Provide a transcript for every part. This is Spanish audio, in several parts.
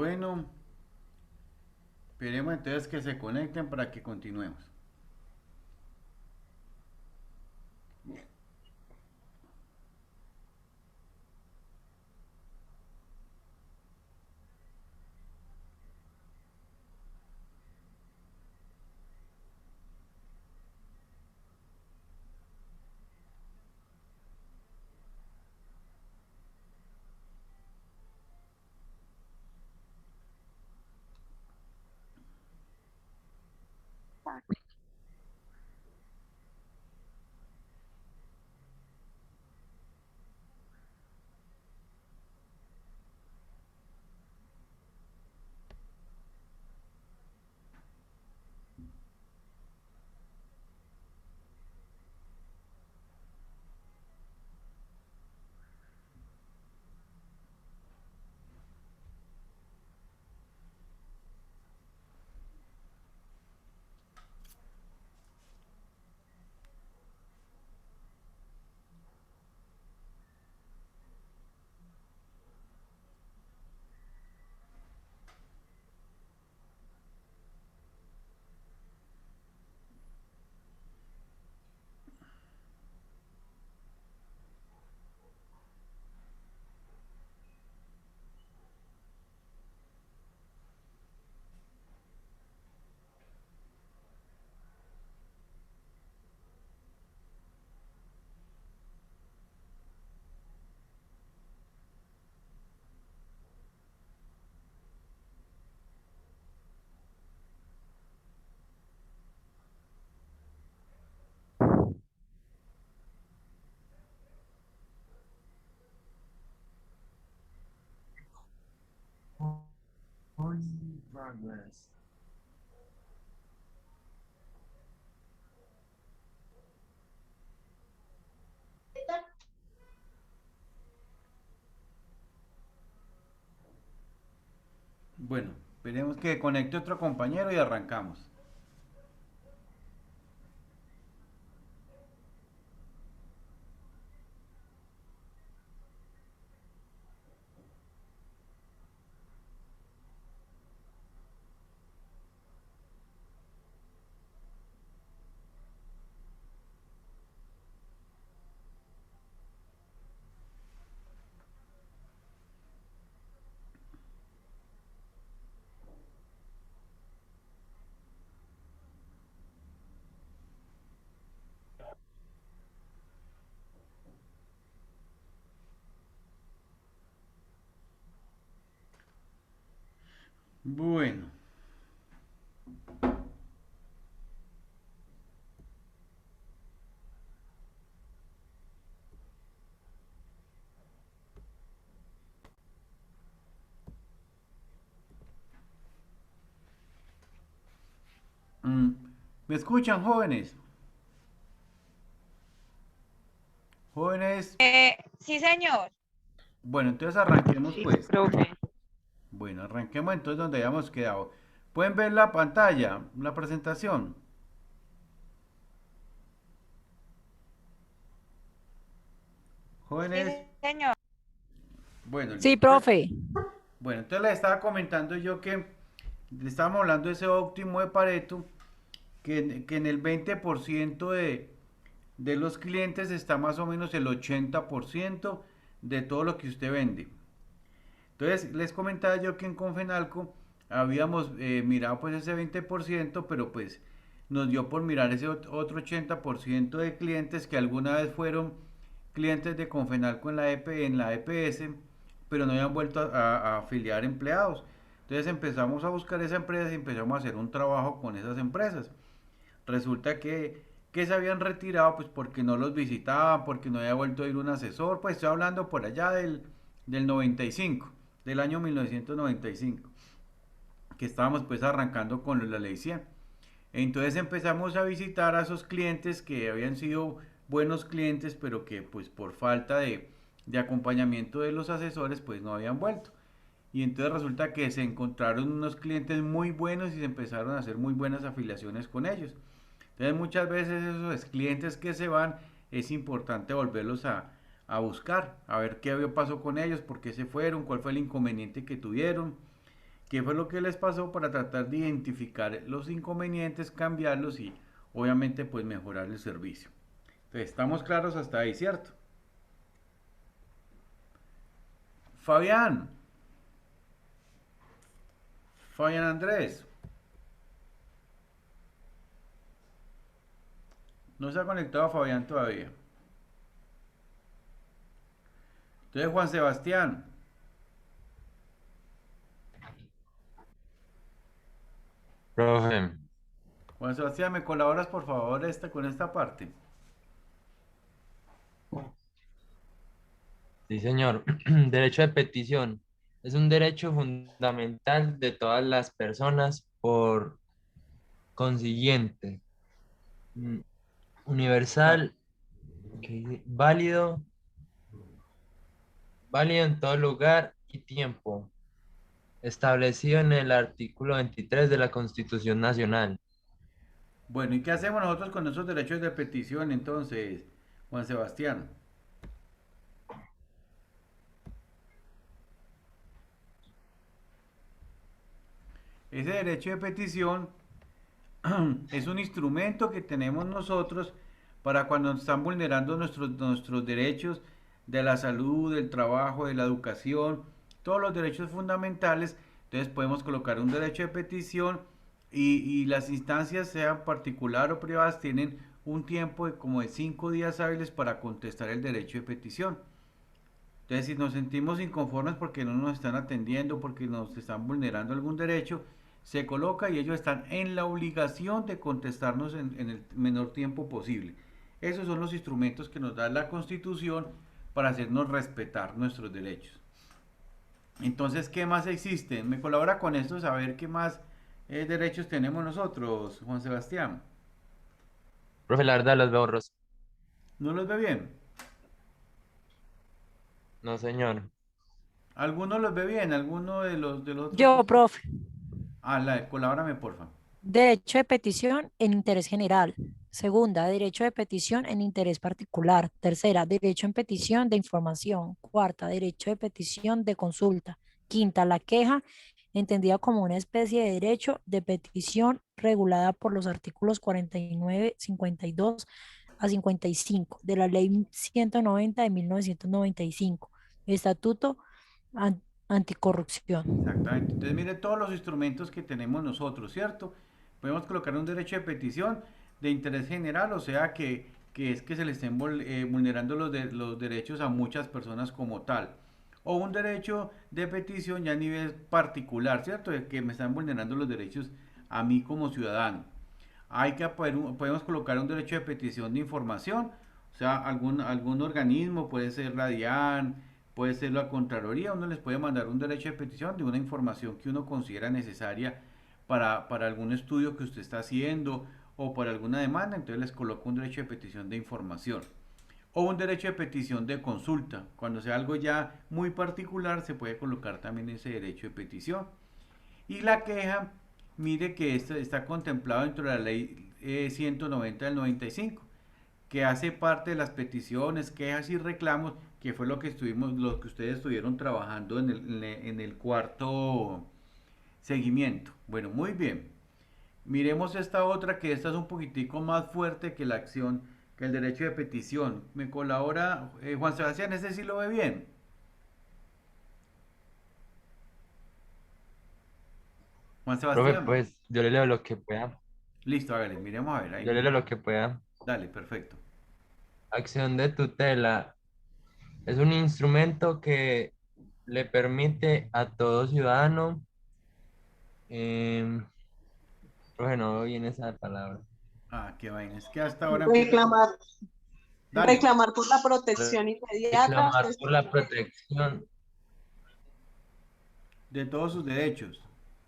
Bueno, esperemos entonces que se conecten para que continuemos. Bueno, esperemos que conecte otro compañero y arrancamos. Bueno, mm, ¿me escuchan jóvenes? Jóvenes, Sí, señor. bueno, entonces arranquemos Sí, pues. profe. Bueno, arranquemos entonces donde habíamos quedado. ¿Pueden ver la pantalla, la presentación? Sí, Jóvenes, señor. bueno, Sí, listo. profe. Bueno, entonces les estaba comentando yo que le estábamos hablando de ese óptimo de Pareto, que en el 20% de los clientes está más o menos el 80% de todo lo que usted vende. Entonces les comentaba yo que en Confenalco habíamos mirado pues ese 20%, pero pues nos dio por mirar ese otro 80% de clientes que alguna vez fueron clientes de Confenalco en la EPS, pero no habían vuelto a afiliar empleados. Entonces empezamos a buscar esa empresa y empezamos a hacer un trabajo con esas empresas. Resulta que se habían retirado pues porque no los visitaban, porque no había vuelto a ir un asesor, pues estoy hablando por allá del 95, del año 1995, que estábamos pues arrancando con la ley 100. Entonces empezamos a visitar a esos clientes que habían sido buenos clientes, pero que pues por falta de acompañamiento de los asesores pues no habían vuelto. Y entonces resulta que se encontraron unos clientes muy buenos y se empezaron a hacer muy buenas afiliaciones con ellos. Entonces muchas veces esos clientes que se van es importante volverlos a buscar, a ver qué pasó con ellos, por qué se fueron, cuál fue el inconveniente que tuvieron. qué fue lo que les pasó para tratar de identificar los inconvenientes, cambiarlos y obviamente pues mejorar el servicio. Entonces, estamos claros hasta ahí, ¿cierto? Fabián, Fabián Andrés, no se ha conectado Fabián todavía. Entonces, Juan Sebastián, Profe, Juan Sebastián, ¿me colaboras por favor con esta parte? sí señor. Derecho de petición es un derecho fundamental de todas las personas, por consiguiente, mm, Está, universal, válido, válido en todo lugar y tiempo, establecido en el artículo 23 de la Constitución Nacional. bueno, ¿y qué hacemos nosotros con esos derechos de petición entonces, Juan Sebastián? Ese derecho de petición es un instrumento que tenemos nosotros para cuando nos están vulnerando nuestros derechos de la salud, del trabajo, de la educación, todos los derechos fundamentales. Entonces podemos colocar un derecho de petición y las instancias, sean particular o privadas, tienen un tiempo de como de 5 días hábiles para contestar el derecho de petición. Entonces, si nos sentimos inconformes porque no nos están atendiendo, porque nos están vulnerando algún derecho, se coloca y ellos están en la obligación de contestarnos en el menor tiempo posible. Esos son los instrumentos que nos da la Constitución para hacernos respetar nuestros derechos. Entonces, ¿qué más existen? Me colabora con esto saber qué más derechos tenemos nosotros, Juan Sebastián. Profe, la verdad los veo borrosos. ¿No los ve bien? No, señor. ¿Alguno los ve bien? ¿Alguno de los otros que Yo, están? profe, Ah, colabórame, porfa. derecho de petición en interés general. Segunda, derecho de petición en interés particular. Tercera, derecho en petición de información. Cuarta, derecho de petición de consulta. Quinta, la queja, entendida como una especie de derecho de petición regulada por los artículos 49, 52 a 55 de la Ley 190 de 1995, Estatuto Anticorrupción. Exactamente. Entonces, mire todos los instrumentos que tenemos nosotros, ¿cierto? Podemos colocar un derecho de petición de interés general, o sea que es que se le estén vulnerando los derechos a muchas personas como tal. O un derecho de petición ya a nivel particular, ¿cierto? De que me están vulnerando los derechos a mí como ciudadano. Podemos colocar un derecho de petición de información, o sea, algún organismo, puede ser Radian, puede ser la Contraloría, uno les puede mandar un derecho de petición de una información que uno considera necesaria para algún estudio que usted está haciendo o para alguna demanda, entonces les coloca un derecho de petición de información. O un derecho de petición de consulta. Cuando sea algo ya muy particular, se puede colocar también ese derecho de petición. Y la queja, mire que esto está contemplado dentro de la ley 190 del 95, que hace parte de las peticiones, quejas y reclamos, que fue lo que ustedes estuvieron trabajando en el cuarto seguimiento. Bueno, muy bien. Miremos esta otra, que esta es un poquitico más fuerte que la acción, que el derecho de petición. Me colabora Juan Sebastián, ese sí lo ve bien. Juan Profe, Sebastián, pues yo le leo lo que pueda. listo, hágale, miremos a ver, Yo le leo lo que pueda. dale, perfecto. Acción de tutela. Es un instrumento que le permite a todo ciudadano, em, profe, no viene esa palabra, Ah, qué vaina, es que hasta ahora empieza con... Reclamar, Dale, reclamar por la protección inmediata. reclamar por la protección, de todos sus derechos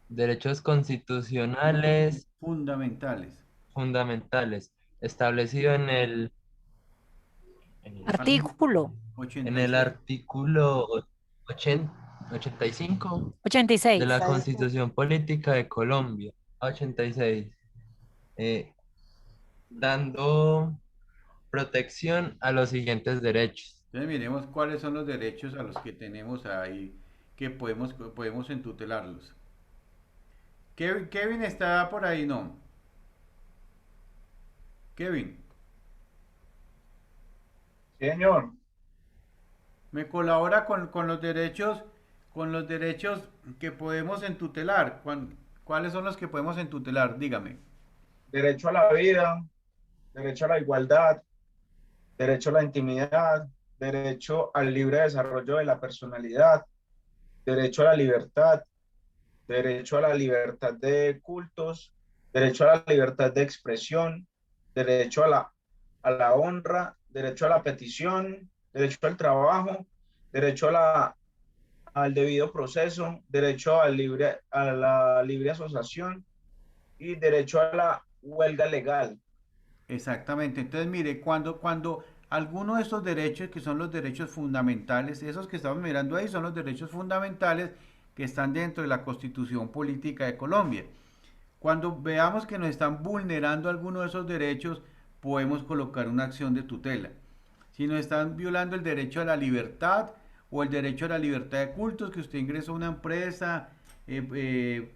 derechos constitucionales fundamentales. fundamentales, establecido Algún Artículo en ochenta y el seis artículo 80 85 de la 86. Constitución Política de Colombia, 86, eh, dando protección a los siguientes derechos. Entonces miremos cuáles son los derechos a los que tenemos ahí, que podemos entutelarlos. Kevin está por ahí, ¿no? Kevin, Señor, me colabora con los derechos que podemos entutelar. ¿Cuáles son los que podemos entutelar? Dígame. derecho a la vida, derecho a la igualdad, derecho a la intimidad, derecho al libre desarrollo de la personalidad, derecho a la libertad, derecho a la libertad de cultos, derecho a la libertad de expresión, derecho a la honra, derecho a la petición, derecho al trabajo, derecho al debido proceso, derecho a la libre asociación y derecho a la huelga legal. Exactamente. Entonces, mire, cuando alguno de estos derechos, que son los derechos fundamentales, esos que estamos mirando ahí son los derechos fundamentales que están dentro de la Constitución Política de Colombia. Cuando veamos que nos están vulnerando alguno de esos derechos, podemos colocar una acción de tutela. Si nos están violando el derecho a la libertad o el derecho a la libertad de cultos, que usted ingresó a una empresa, eh, eh,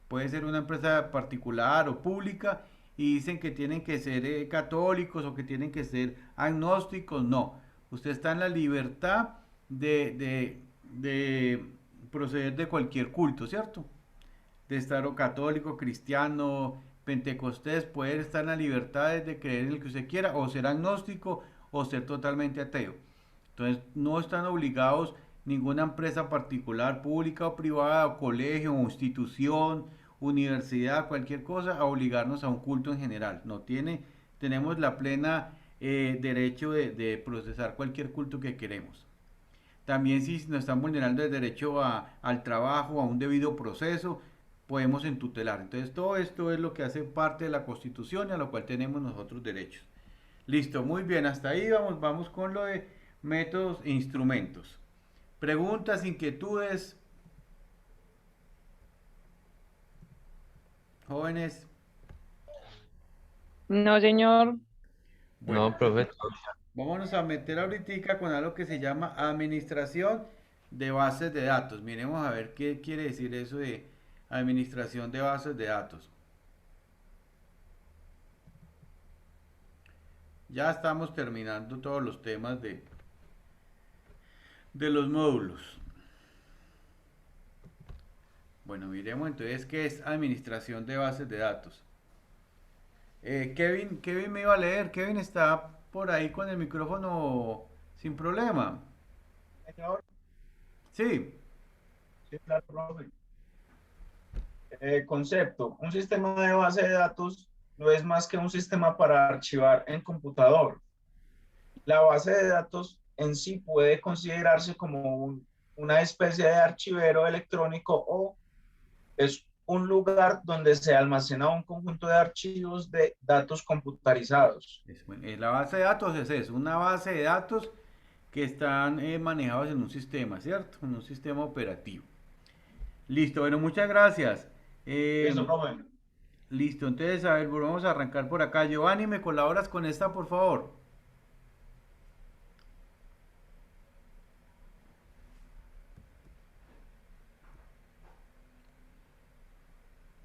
puede ser una empresa particular o pública, y dicen que tienen que ser católicos o que tienen que ser agnósticos, no. Usted está en la libertad de proceder de cualquier culto, ¿cierto? De estar o católico, cristiano, pentecostés, puede estar en la libertad de creer en el que usted quiera, o ser agnóstico, o ser totalmente ateo. Entonces, no están obligados ninguna empresa particular, pública o privada, o colegio, o institución, universidad, cualquier cosa, a obligarnos a un culto en general. No tiene, tenemos la plena derecho de procesar cualquier culto que queremos. También si nos están vulnerando el derecho al trabajo, a un debido proceso, podemos entutelar. Entonces todo esto es lo que hace parte de la Constitución y a lo cual tenemos nosotros derechos. Listo, muy bien, hasta ahí vamos con lo de métodos e instrumentos. Preguntas, inquietudes, jóvenes. No, señor. Bueno, No, profe. vámonos a meter ahorita con algo que se llama administración de bases de datos. Miremos a ver qué quiere decir eso de administración de bases de datos. Ya estamos terminando todos los temas de los módulos. Bueno, miremos entonces qué es administración de bases de datos. Kevin me iba a leer. Kevin está por ahí con el micrófono sin problema. Señor, Sí, sí, claro, profe. Concepto. Un sistema de base de datos no es más que un sistema para archivar en computador. La base de datos en sí puede considerarse como una especie de archivero electrónico o es un lugar donde se almacena un conjunto de archivos de datos computarizados. la base de datos es eso, una base de datos que están manejados en un sistema, ¿cierto? En un sistema operativo. Listo, bueno, muchas gracias. Eso, profe. Listo, entonces, a ver, vamos a arrancar por acá. Giovanni, ¿me colaboras con esta, por favor?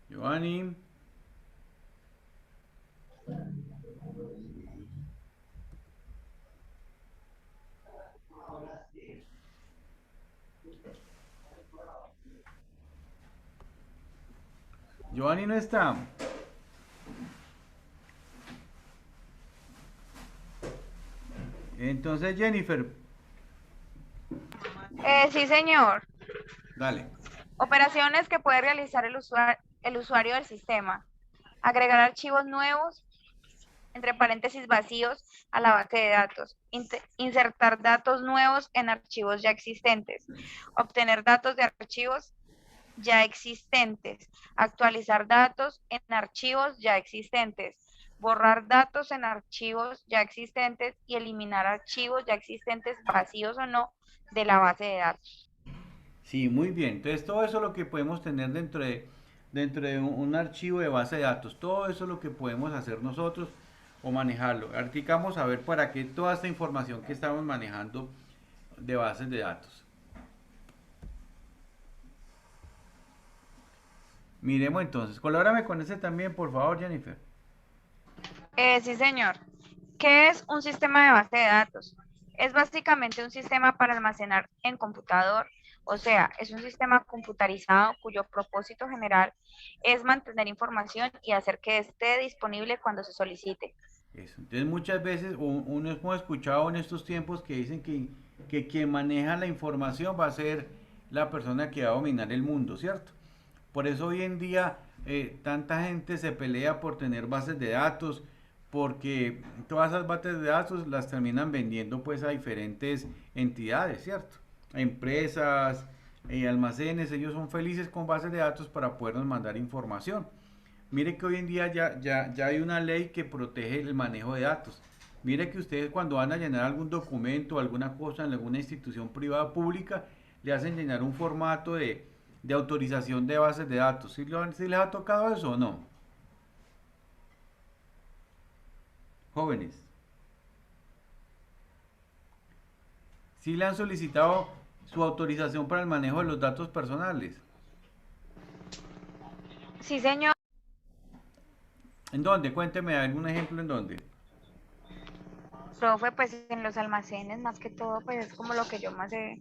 Giovanni. Giovanni no está. Entonces, Jennifer, Sí, señor. dale. Operaciones que puede realizar el usuario del sistema. Agregar archivos nuevos, entre paréntesis vacíos, a la base de datos. Insertar datos nuevos en archivos ya existentes. Obtener datos de archivos ya existentes. Actualizar datos en archivos ya existentes. Borrar datos en archivos ya existentes y eliminar archivos ya existentes, vacíos o no, de la base de datos. Sí, muy bien. Entonces, todo eso es lo que podemos tener dentro de un archivo de base de datos. Todo eso es lo que podemos hacer nosotros o manejarlo. Ahorita vamos a ver para qué toda esta información que estamos manejando de bases de datos. Miremos entonces, colabórame con ese también, por favor, Jennifer. Sí, señor. ¿Qué es un sistema de base de datos? Es básicamente un sistema para almacenar en computador, o sea, es un sistema computarizado cuyo propósito general es mantener información y hacer que esté disponible cuando se solicite. Eso. Entonces muchas veces uno hemos escuchado en estos tiempos que dicen que quien maneja la información va a ser la persona que va a dominar el mundo, ¿cierto? Por eso hoy en día tanta gente se pelea por tener bases de datos, porque todas esas bases de datos las terminan vendiendo pues a diferentes entidades, ¿cierto? A empresas, almacenes, ellos son felices con bases de datos para podernos mandar información. Mire que hoy en día ya hay una ley que protege el manejo de datos. Mire que ustedes cuando van a llenar algún documento o alguna cosa en alguna institución privada o pública, le hacen llenar un formato de autorización de bases de datos. ¿Sí les ha tocado eso o no? Jóvenes. ¿Sí le han solicitado su autorización para el manejo de los datos personales? Sí, señor. ¿En dónde? Cuénteme algún ejemplo en dónde. Profe, pues en los almacenes, más que todo, pues es como lo que yo más he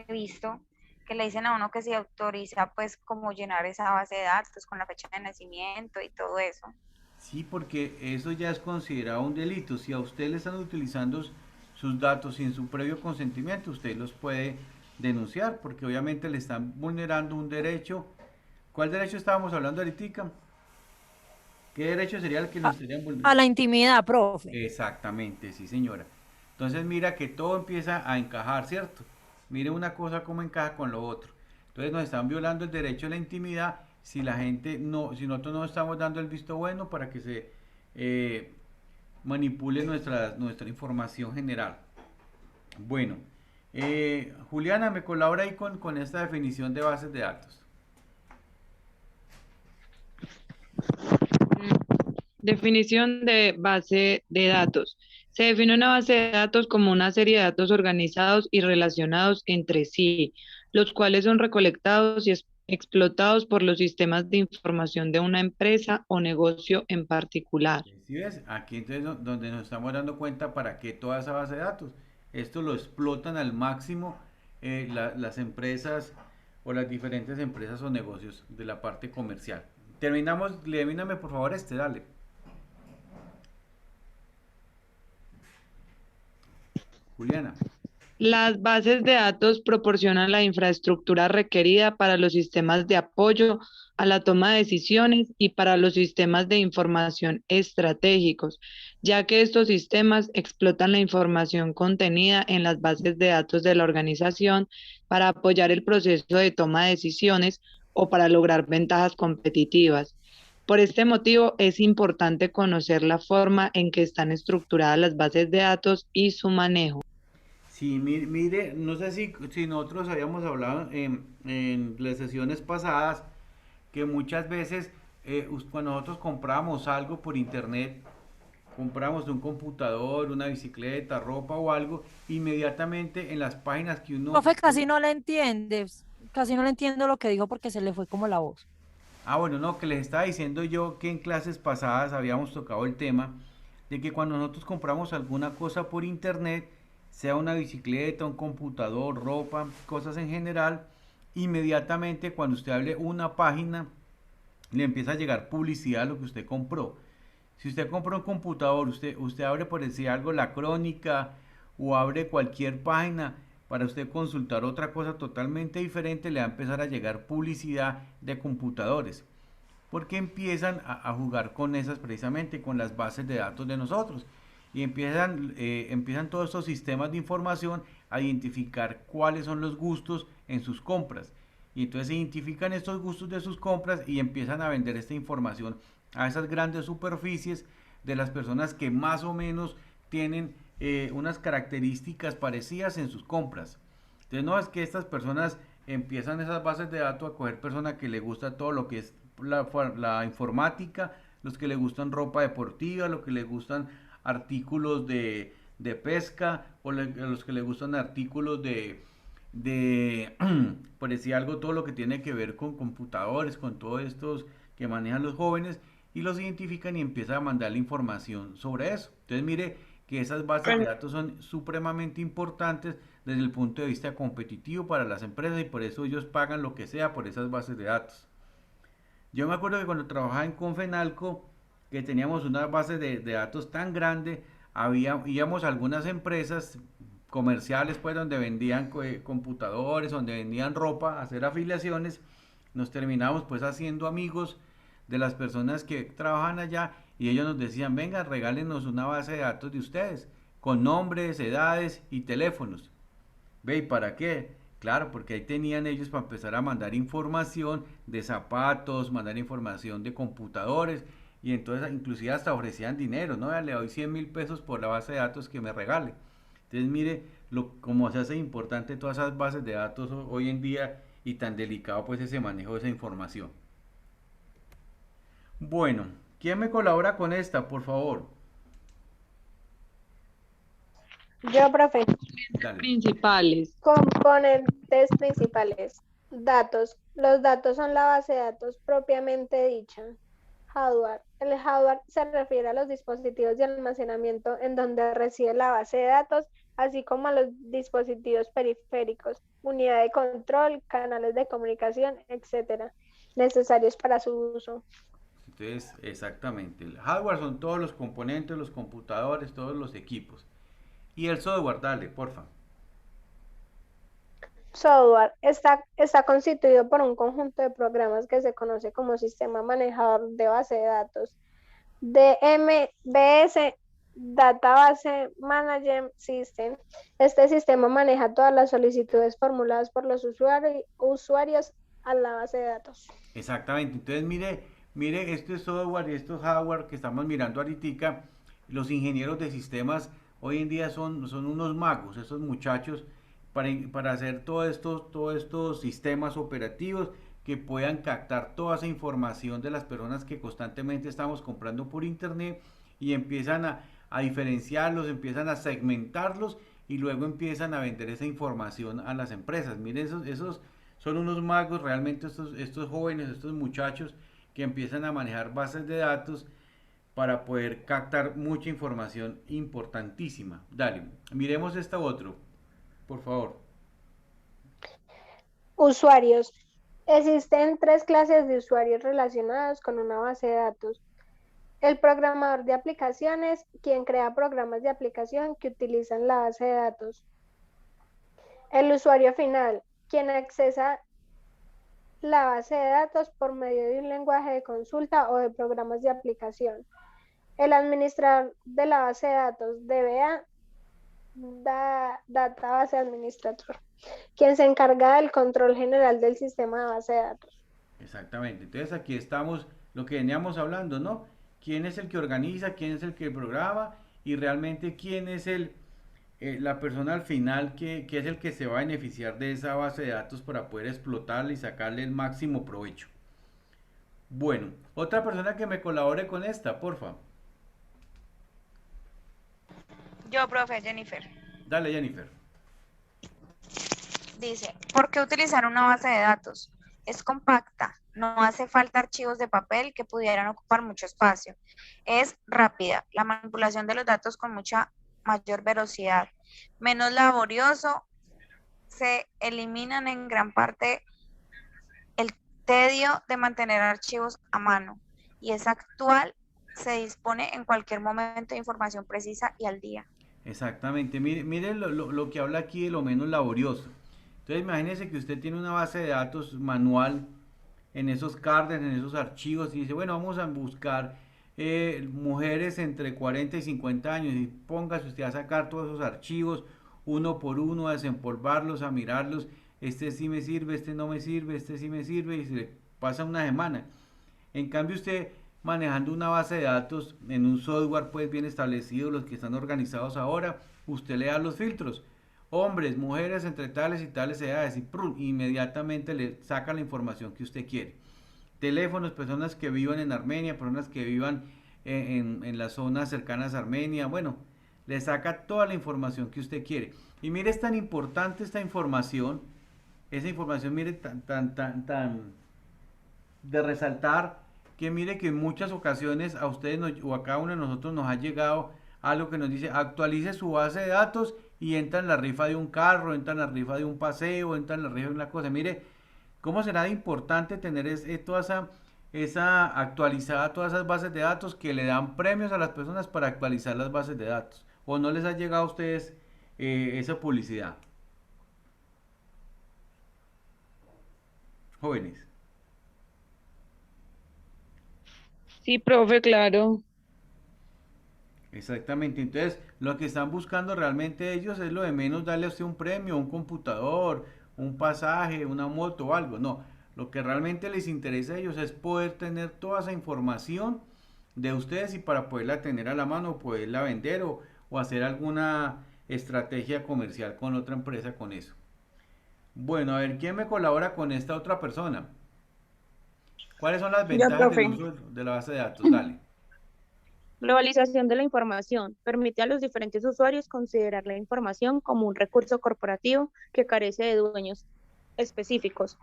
visto, que le dicen a uno que se autoriza, pues, como llenar esa base de datos con la fecha de nacimiento y todo eso. Sí, porque eso ya es considerado un delito. Si a usted le están utilizando sus datos sin su previo consentimiento, usted los puede denunciar, porque obviamente le están vulnerando un derecho. ¿Cuál derecho estábamos hablando ahorita? ¿Qué derecho sería el que nos estarían A vulnerando? la intimidad, profe. Exactamente, sí, señora. Entonces mira que todo empieza a encajar, ¿cierto? Mire una cosa cómo encaja con lo otro. Entonces nos están violando el derecho a la intimidad si la gente no, si nosotros no estamos dando el visto bueno para que se manipule nuestra información general. Bueno, Juliana, me colabora ahí con esta definición de bases de datos. Definición de base de datos. Se define una base de datos como una serie de datos organizados y relacionados entre sí, los cuales son recolectados y explotados por los sistemas de información de una empresa o negocio en particular. ¿Sí ves? Aquí entonces donde nos estamos dando cuenta para qué toda esa base de datos. Esto lo explotan al máximo las empresas o las diferentes empresas o negocios de la parte comercial. Terminamos, termíname por favor dale. Juliana. Las bases de datos proporcionan la infraestructura requerida para los sistemas de apoyo a la toma de decisiones y para los sistemas de información estratégicos, ya que estos sistemas explotan la información contenida en las bases de datos de la organización para apoyar el proceso de toma de decisiones o para lograr ventajas competitivas. Por este motivo, es importante conocer la forma en que están estructuradas las bases de datos y su manejo. Sí, mire, no sé si nosotros habíamos hablado en las sesiones pasadas que muchas veces cuando nosotros compramos algo por internet, compramos un computador, una bicicleta, ropa o algo, inmediatamente en las páginas que uno... Profe, casi no le entiendes. Casi no le entiendo lo que dijo porque se le fue como la voz. Ah, bueno, no, que les estaba diciendo yo que en clases pasadas habíamos tocado el tema de que cuando nosotros compramos alguna cosa por internet, sea una bicicleta, un computador, ropa, cosas en general, inmediatamente cuando usted hable una página, le empieza a llegar publicidad a lo que usted compró. Si usted compra un computador, usted abre por decir algo la crónica o abre cualquier página para usted consultar otra cosa totalmente diferente, le va a empezar a llegar publicidad de computadores. Porque empiezan a jugar con esas precisamente, con las bases de datos de nosotros. Y empiezan todos estos sistemas de información a identificar cuáles son los gustos en sus compras. Y entonces identifican estos gustos de sus compras y empiezan a vender esta información a esas grandes superficies de las personas que más o menos tienen unas características parecidas en sus compras. Entonces no es que estas personas empiezan esas bases de datos a coger personas que les gusta todo lo que es la informática, los que les gustan ropa deportiva, los que les gustan artículos de pesca o los que les gustan artículos de por decir algo, todo lo que tiene que ver con computadores, con todos estos que manejan los jóvenes, y los identifican y empiezan a mandarle información sobre eso. Entonces mire que esas bases de datos son supremamente importantes desde el punto de vista competitivo para las empresas y por eso ellos pagan lo que sea por esas bases de datos. Yo me acuerdo que cuando trabajaba en Confenalco, que teníamos una base de datos tan grande, íbamos a algunas empresas comerciales, pues, donde vendían computadores, donde vendían ropa, a hacer afiliaciones, nos terminamos, pues, haciendo amigos de las personas que trabajan allá y ellos nos decían, venga, regálenos una base de datos de ustedes, con nombres, edades y teléfonos. ¿Ve? ¿Y para qué? Claro, porque ahí tenían ellos para empezar a mandar información de zapatos, mandar información de computadores y entonces inclusive hasta ofrecían dinero, ¿no? Le doy 100.000 pesos por la base de datos que me regale. Entonces mire cómo se hace importante todas esas bases de datos hoy en día y tan delicado pues ese manejo de esa información. Bueno, ¿quién me colabora con esta, por favor? Yo, profe. Dale. Principales. Componentes principales. Datos. Los datos son la base de datos propiamente dicha. Hardware. El hardware se refiere a los dispositivos de almacenamiento en donde reside la base de datos, así como a los dispositivos periféricos, unidad de control, canales de comunicación, etcétera, necesarios para su uso. Entonces, exactamente, el hardware son todos los componentes, los computadores, todos los equipos. Y el software, dale, porfa. Software está constituido por un conjunto de programas que se conoce como Sistema Manejador de Base de Datos, DMBS, Database Management System. Este sistema maneja todas las solicitudes formuladas por los usuarios a la base de datos. Exactamente, entonces mire este software y estos hardware que estamos mirando ahorita, los ingenieros de sistemas hoy en día son unos magos, esos muchachos, para hacer todos estos sistemas operativos que puedan captar toda esa información de las personas que constantemente estamos comprando por internet y empiezan a diferenciarlos, empiezan a segmentarlos y luego empiezan a vender esa información a las empresas. Miren, esos son unos magos realmente estos jóvenes, estos muchachos que empiezan a manejar bases de datos para poder captar mucha información importantísima. Dale, miremos esta otro, por favor. Usuarios. Existen 3 clases de usuarios relacionados con una base de datos. El programador de aplicaciones, quien crea programas de aplicación que utilizan la base de datos. El usuario final, quien accesa la base de datos por medio de un lenguaje de consulta o de programas de aplicación. El administrador de la base de datos, DBA, Database Administrator, quien se encarga del control general del sistema de base de datos. Exactamente, entonces aquí estamos, lo que veníamos hablando, ¿no? ¿Quién es el que organiza, quién es el que programa y realmente quién es la persona al final que es el que se va a beneficiar de esa base de datos para poder explotarla y sacarle el máximo provecho? Bueno, otra persona que me colabore con esta, porfa. Yo, profe, Jennifer. Dale, Jennifer. Dice, ¿por qué utilizar una base de datos? Es compacta, no hace falta archivos de papel que pudieran ocupar mucho espacio. Es rápida, la manipulación de los datos con mucha mayor velocidad, menos laborioso, se eliminan en gran parte el tedio de mantener archivos a mano y es actual, se dispone en cualquier momento de información precisa y al día. Exactamente, mire lo que habla aquí de lo menos laborioso. Entonces imagínese que usted tiene una base de datos manual en esos cards, en esos archivos y dice, bueno, vamos a buscar mujeres entre 40 y 50 años y póngase usted a sacar todos esos archivos uno por uno, a desempolvarlos, a mirarlos, este sí me sirve, este no me sirve, este sí me sirve y se pasa una semana. En cambio usted manejando una base de datos en un software pues bien establecido, los que están organizados ahora, usted le da los filtros, hombres, mujeres entre tales y tales edades y inmediatamente le saca la información que usted quiere. Teléfonos, personas que vivan en Armenia, personas que vivan en las zonas cercanas a Armenia, bueno, le saca toda la información que usted quiere. Y mire, es tan importante esta información, esa información, mire, tan de resaltar, que mire que en muchas ocasiones a ustedes o a cada uno de nosotros nos ha llegado algo que nos dice actualice su base de datos y entra en la rifa de un carro, entra en la rifa de un paseo, entra en la rifa de una cosa. Mire, ¿cómo será de importante tener toda esa actualizada, todas esas bases de datos que le dan premios a las personas para actualizar las bases de datos? ¿O no les ha llegado a ustedes esa publicidad? Jóvenes. Sí, profe, claro. Exactamente, entonces lo que están buscando realmente ellos es lo de menos darle a usted un premio, un computador, un pasaje, una moto o algo, no, lo que realmente les interesa a ellos es poder tener toda esa información de ustedes y para poderla tener a la mano, poderla vender o hacer alguna estrategia comercial con otra empresa con eso. Bueno, a ver, ¿quién me colabora con esta otra persona? ¿Cuáles son las Yo, ventajas del profe. uso de la base de datos? Dale. Globalización de la información. Permite a los diferentes usuarios considerar la información como un recurso corporativo que carece de dueños específicos.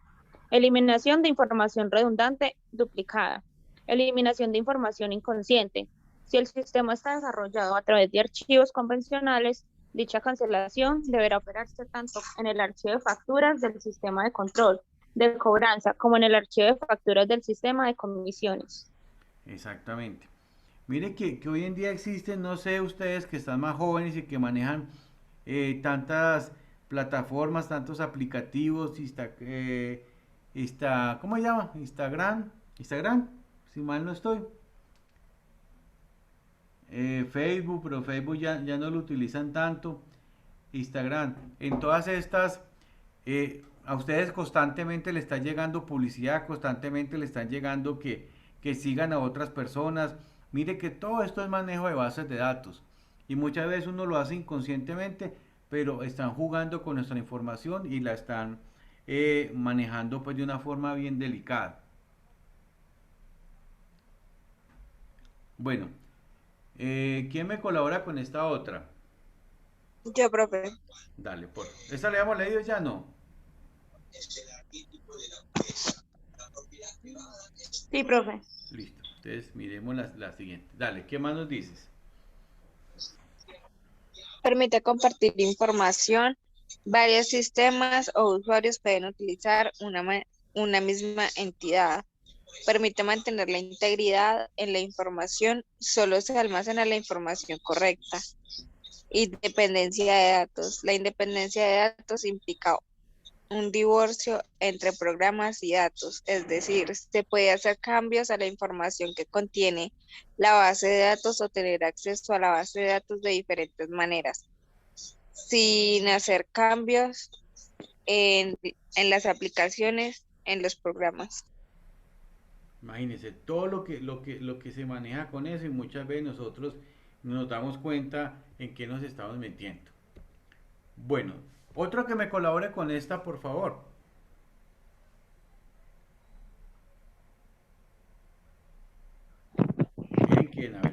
Eliminación de información redundante duplicada. Eliminación de información inconsciente. Si el sistema está desarrollado a través de archivos convencionales, dicha cancelación deberá operarse tanto en el archivo de facturas del sistema de control de cobranza como en el archivo de facturas del sistema de comisiones. Exactamente. Mire que hoy en día existen, no sé, ustedes que están más jóvenes y que manejan tantas plataformas, tantos aplicativos, ¿cómo se llama? Instagram, si mal no estoy. Facebook, pero Facebook ya no lo utilizan tanto. Instagram, en todas estas, a ustedes constantemente le está llegando publicidad, constantemente le están llegando que sigan a otras personas. Mire que todo esto es manejo de bases de datos y muchas veces uno lo hace inconscientemente, pero están jugando con nuestra información y la están manejando pues de una forma bien delicada. Bueno, ¿quién me colabora con esta otra? Yo, profe. Dale, por. ¿Esta le hemos leído ya? No. Sí, profe. Listo. Entonces miremos la siguiente. Dale, ¿qué más nos dices? Permite compartir información. Varios sistemas o usuarios pueden utilizar una misma entidad. Permite mantener la integridad en la información. Solo se almacena la información correcta. Independencia de datos. La independencia de datos implica un divorcio entre programas y datos, es decir, se puede hacer cambios a la información que contiene la base de datos o tener acceso a la base de datos de diferentes maneras, sin hacer cambios en las aplicaciones, en los programas. Imagínense todo lo que se maneja con eso y muchas veces nosotros nos damos cuenta en qué nos estamos metiendo. Bueno, otro que me colabore con esta, por favor. ¿Quién? A ver.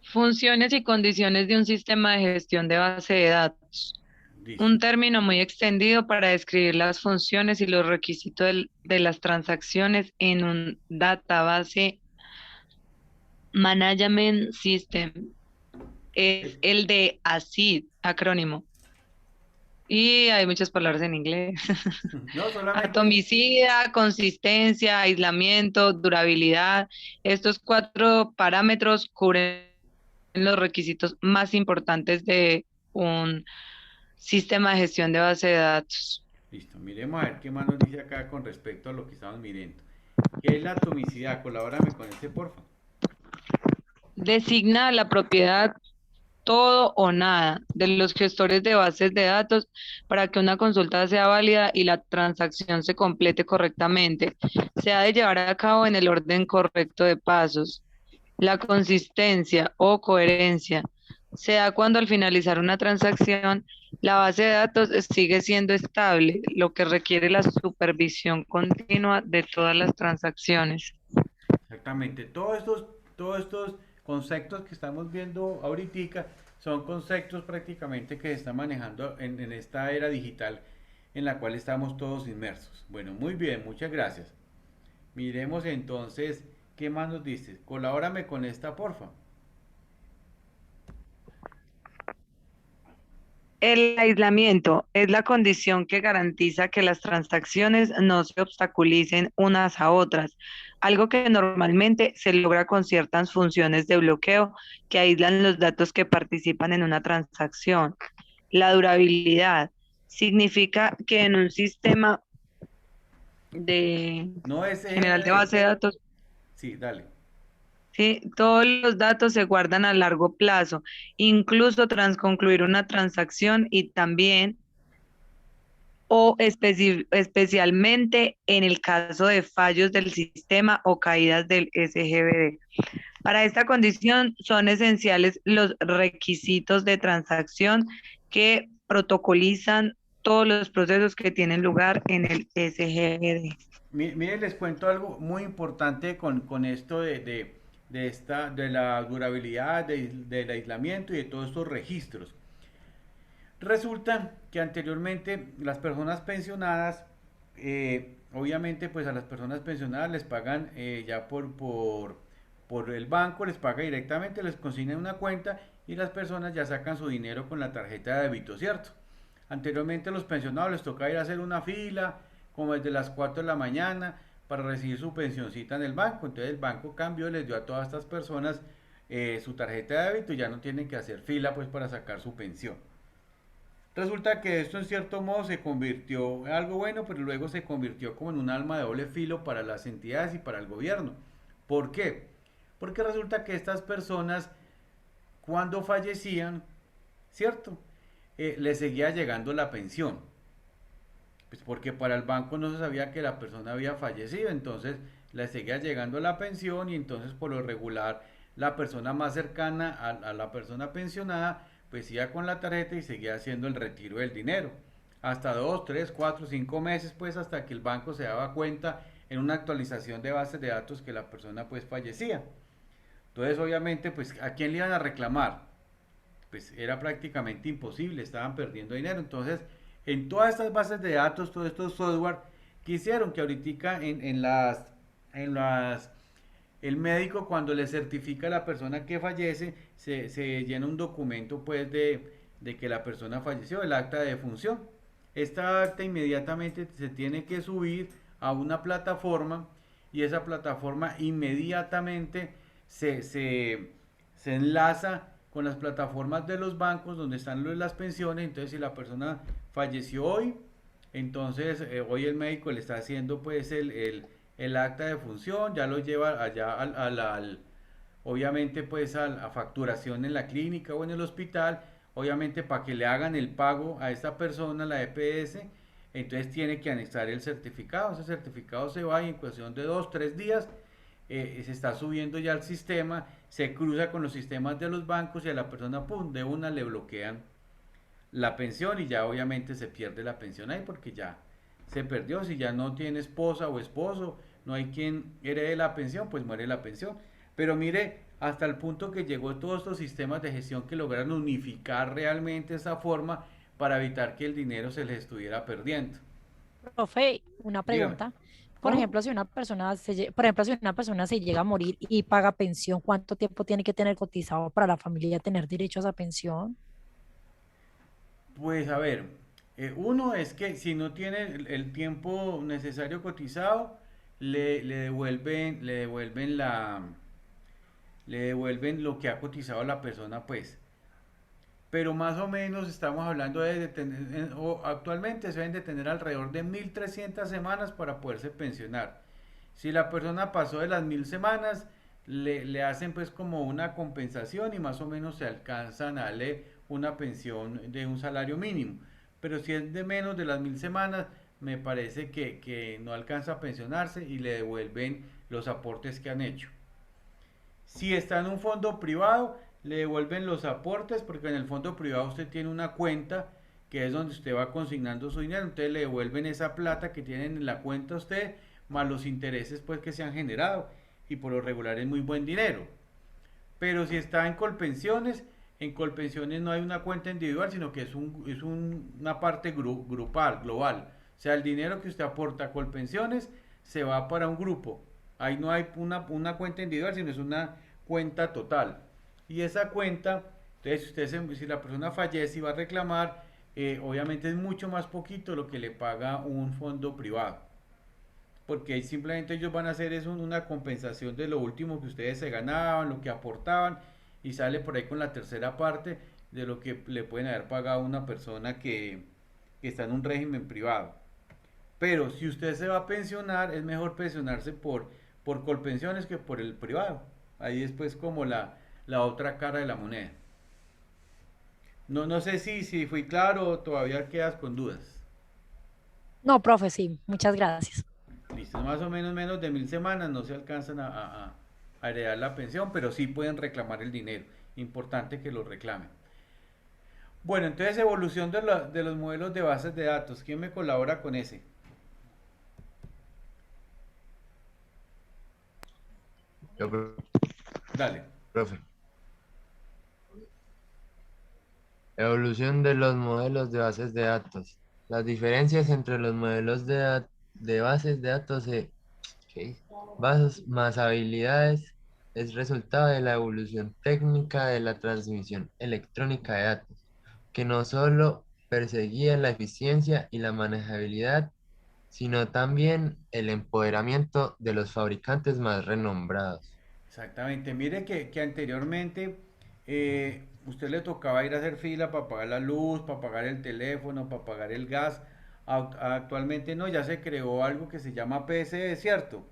Funciones y condiciones de un sistema de gestión de base de datos. Listo. Un término muy extendido para describir las funciones y los requisitos de las transacciones en un Database Management System. Es el de ACID, acrónimo. Y hay muchas palabras en inglés. No, solamente. Atomicida, consistencia, aislamiento, durabilidad. Estos 4 parámetros cubren los requisitos más importantes de un sistema de gestión de base de datos. Listo, miremos a ver qué más nos dice acá con respecto a lo que estamos mirando. ¿Qué es la atomicidad? Colabórame con este, porfa. Designa la propiedad todo o nada de los gestores de bases de datos para que una consulta sea válida y la transacción se complete correctamente. Se ha de llevar a cabo en el orden correcto de pasos. La consistencia o coherencia se da cuando al finalizar una transacción la base de datos sigue siendo estable, lo que requiere la supervisión continua de todas las transacciones. Exactamente, todos estos conceptos que estamos viendo ahorita son conceptos prácticamente que se están manejando en esta era digital en la cual estamos todos inmersos. Bueno, muy bien, muchas gracias. Miremos entonces, ¿qué más nos dices? Colabórame con esta, porfa. El aislamiento es la condición que garantiza que las transacciones no se obstaculicen unas a otras, algo que normalmente se logra con ciertas funciones de bloqueo que aíslan los datos que participan en una transacción. La durabilidad significa que en un sistema de No es general de base de datos, Sí, dale. ¿sí? Todos los datos se guardan a largo plazo, incluso tras concluir una transacción y también o especialmente en el caso de fallos del sistema o caídas del SGBD. Para esta condición son esenciales los requisitos de transacción que protocolizan todos los procesos que tienen lugar en el SGBD. Miren, les cuento algo muy importante con esto de la durabilidad, del aislamiento y de todos estos registros. Resulta que anteriormente las personas pensionadas, obviamente pues a las personas pensionadas les pagan ya por el banco, les paga directamente, les consignan una cuenta y las personas ya sacan su dinero con la tarjeta de débito, ¿cierto? Anteriormente a los pensionados les tocaba ir a hacer una fila, como desde las 4 de la mañana, para recibir su pensioncita en el banco. Entonces el banco cambió y les dio a todas estas personas su tarjeta de débito y ya no tienen que hacer fila pues para sacar su pensión. Resulta que esto en cierto modo se convirtió en algo bueno, pero luego se convirtió como en un arma de doble filo para las entidades y para el gobierno. ¿Por qué? Porque resulta que estas personas, cuando fallecían, ¿cierto? Les seguía llegando la pensión. Pues porque para el banco no se sabía que la persona había fallecido, entonces le seguía llegando la pensión y entonces por lo regular la persona más cercana a la persona pensionada pues iba con la tarjeta y seguía haciendo el retiro del dinero. Hasta 2, 3, 4, 5 meses pues hasta que el banco se daba cuenta en una actualización de bases de datos que la persona pues fallecía. Entonces obviamente pues ¿a quién le iban a reclamar? Pues era prácticamente imposible, estaban perdiendo dinero. Entonces en todas estas bases de datos, todos estos software que hicieron que ahorita el médico cuando le certifica a la persona que fallece, se llena un documento pues de que la persona falleció, el acta de defunción. Esta acta inmediatamente se tiene que subir a una plataforma y esa plataforma inmediatamente se enlaza con las plataformas de los bancos donde están las pensiones. Entonces si la persona falleció hoy, entonces hoy el médico le está haciendo pues el acta de función, ya lo lleva allá obviamente pues a facturación en la clínica o en el hospital, obviamente para que le hagan el pago a esta persona, la EPS, entonces tiene que anexar el certificado. Ese certificado se va y en cuestión de 2, 3 días se está subiendo ya al sistema, se cruza con los sistemas de los bancos y a la persona pum, de una le bloquean la pensión y ya obviamente se pierde la pensión ahí porque ya se perdió. Si ya no tiene esposa o esposo, no hay quien herede la pensión, pues muere la pensión. Pero mire, hasta el punto que llegó todos estos sistemas de gestión que lograron unificar realmente esa forma para evitar que el dinero se les estuviera perdiendo. Profe, una Dígame. pregunta. Por ejemplo, si una persona se llega a morir y paga pensión, ¿cuánto tiempo tiene que tener cotizado para la familia tener derecho a esa pensión? Pues a ver, uno es que si no tiene el tiempo necesario cotizado, le devuelven lo que ha cotizado la persona, pues. Pero más o menos estamos hablando de tener, actualmente se deben de tener alrededor de 1.300 semanas para poderse pensionar. Si la persona pasó de las 1.000 semanas, le hacen pues como una compensación y más o menos se alcanzan a darle una pensión de un salario mínimo. Pero si es de menos de las 1.000 semanas, me parece que no alcanza a pensionarse y le devuelven los aportes que han hecho. Si está en un fondo privado, le devuelven los aportes porque en el fondo privado usted tiene una cuenta que es donde usted va consignando su dinero, entonces le devuelven esa plata que tienen en la cuenta a usted más los intereses pues que se han generado y por lo regular es muy buen dinero. Pero si está en Colpensiones, en Colpensiones no hay una cuenta individual, sino que es una parte grupal, global. O sea, el dinero que usted aporta a Colpensiones se va para un grupo. Ahí no hay una cuenta individual, sino es una cuenta total. Y esa cuenta, entonces si la persona fallece y va a reclamar, obviamente es mucho más poquito lo que le paga un fondo privado. Porque ahí simplemente ellos van a hacer es una compensación de lo último que ustedes se ganaban, lo que aportaban, y sale por ahí con la tercera parte de lo que le pueden haber pagado a una persona que está en un régimen privado. Pero si usted se va a pensionar, es mejor pensionarse por Colpensiones que por el privado. Ahí es pues como la otra cara de la moneda. No sé si fui claro o todavía quedas con dudas. No, profe, sí, muchas gracias. Listo, más o menos de 1000 semanas no se alcanzan a heredar la pensión, pero sí pueden reclamar el dinero. Importante que lo reclamen. Bueno, entonces evolución de los modelos de bases de datos. ¿Quién me colabora con ese? Yo, Dale. profe. Evolución de los modelos de bases de datos. Las diferencias entre los modelos de bases de datos bases más habilidades es resultado de la evolución técnica de la transmisión electrónica de datos, que no solo perseguía la eficiencia y la manejabilidad, sino también el empoderamiento de los fabricantes más renombrados. Exactamente. Mire que anteriormente usted le tocaba ir a hacer fila para pagar la luz, para pagar el teléfono, para pagar el gas. Actualmente no, ya se creó algo que se llama PSE, ¿cierto?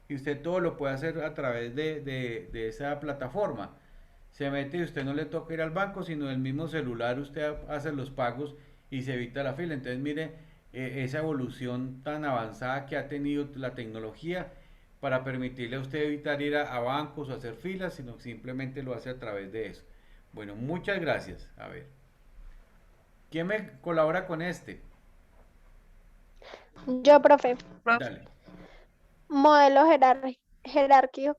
Y usted todo lo puede hacer a través de esa plataforma. Se mete y usted no le toca ir al banco, sino del mismo celular usted hace los pagos y se evita la fila. Entonces mire esa evolución tan avanzada que ha tenido la tecnología para permitirle a usted evitar ir a bancos o hacer filas, sino simplemente lo hace a través de eso. Bueno, muchas gracias. A ver, ¿quién me colabora con este? Yo, profe. Dale. Modelo jerárquico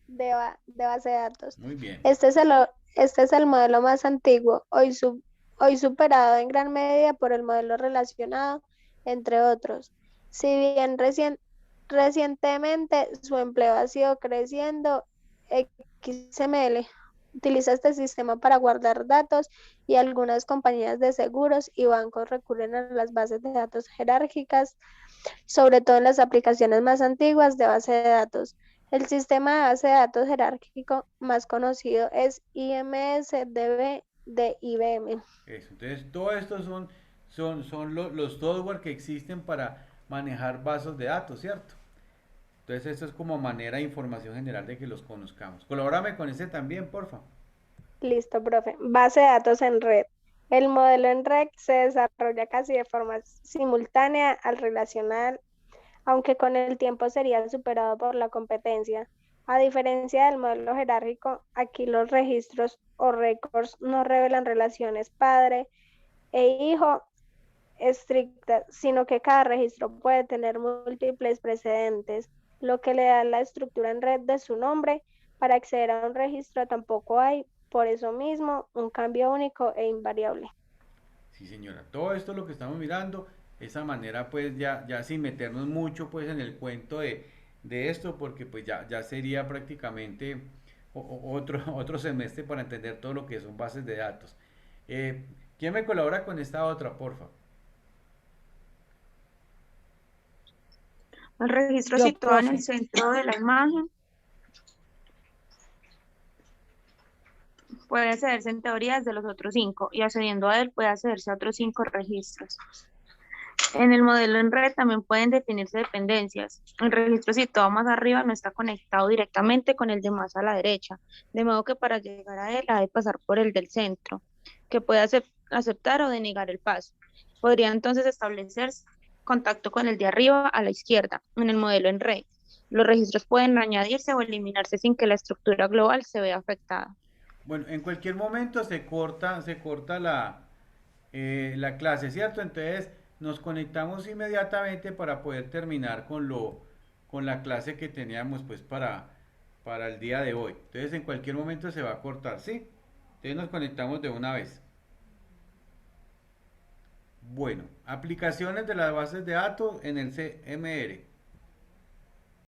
de base de datos. Muy bien. Este es el modelo más antiguo, hoy superado en gran medida por el modelo relacionado, entre otros. Si bien recientemente su empleo ha sido creciendo, XML utiliza este sistema para guardar datos y algunas compañías de seguros y bancos recurren a las bases de datos jerárquicas, sobre todo en las aplicaciones más antiguas de base de datos. El sistema de base de datos jerárquico más conocido es IMSDB de IBM. Eso, entonces todo esto son los software que existen para manejar bases de datos, ¿cierto? Entonces esto es como manera de información general de que los conozcamos. Colabórame con ese también, porfa. Listo, profe. Base de datos en red. El modelo en red se desarrolla casi de forma simultánea al relacional, aunque con el tiempo sería superado por la competencia. A diferencia del modelo jerárquico, aquí los registros o récords no revelan relaciones padre e hijo estrictas, sino que cada registro puede tener múltiples precedentes, lo que le da la estructura en red de su nombre. Para acceder a un registro tampoco hay, por eso mismo, un cambio único e invariable. Sí, señora. Todo esto lo que estamos mirando, esa manera pues ya sin meternos mucho pues en el cuento de esto, porque pues ya sería prácticamente otro semestre para entender todo lo que son bases de datos. ¿Quién me colabora con esta otra, porfa? El registro Yo, situado en profe. el centro de la imagen puede accederse en teoría desde los otros 5 y accediendo a él puede accederse a otros 5 registros. En el modelo en red también pueden definirse dependencias. El registro situado más arriba no está conectado directamente con el de más a la derecha, de modo que para llegar a él ha de pasar por el del centro, que puede aceptar o denegar el paso. Podría entonces establecerse contacto con el de arriba a la izquierda. En el modelo en red, los registros pueden añadirse o eliminarse sin que la estructura global se vea afectada. Bueno, en cualquier momento se corta la clase, ¿cierto? Entonces nos conectamos inmediatamente para poder terminar con la clase que teníamos pues para el día de hoy. Entonces en cualquier momento se va a cortar, ¿sí? Entonces nos conectamos de una vez. Bueno, aplicaciones de las bases de datos en el CMR.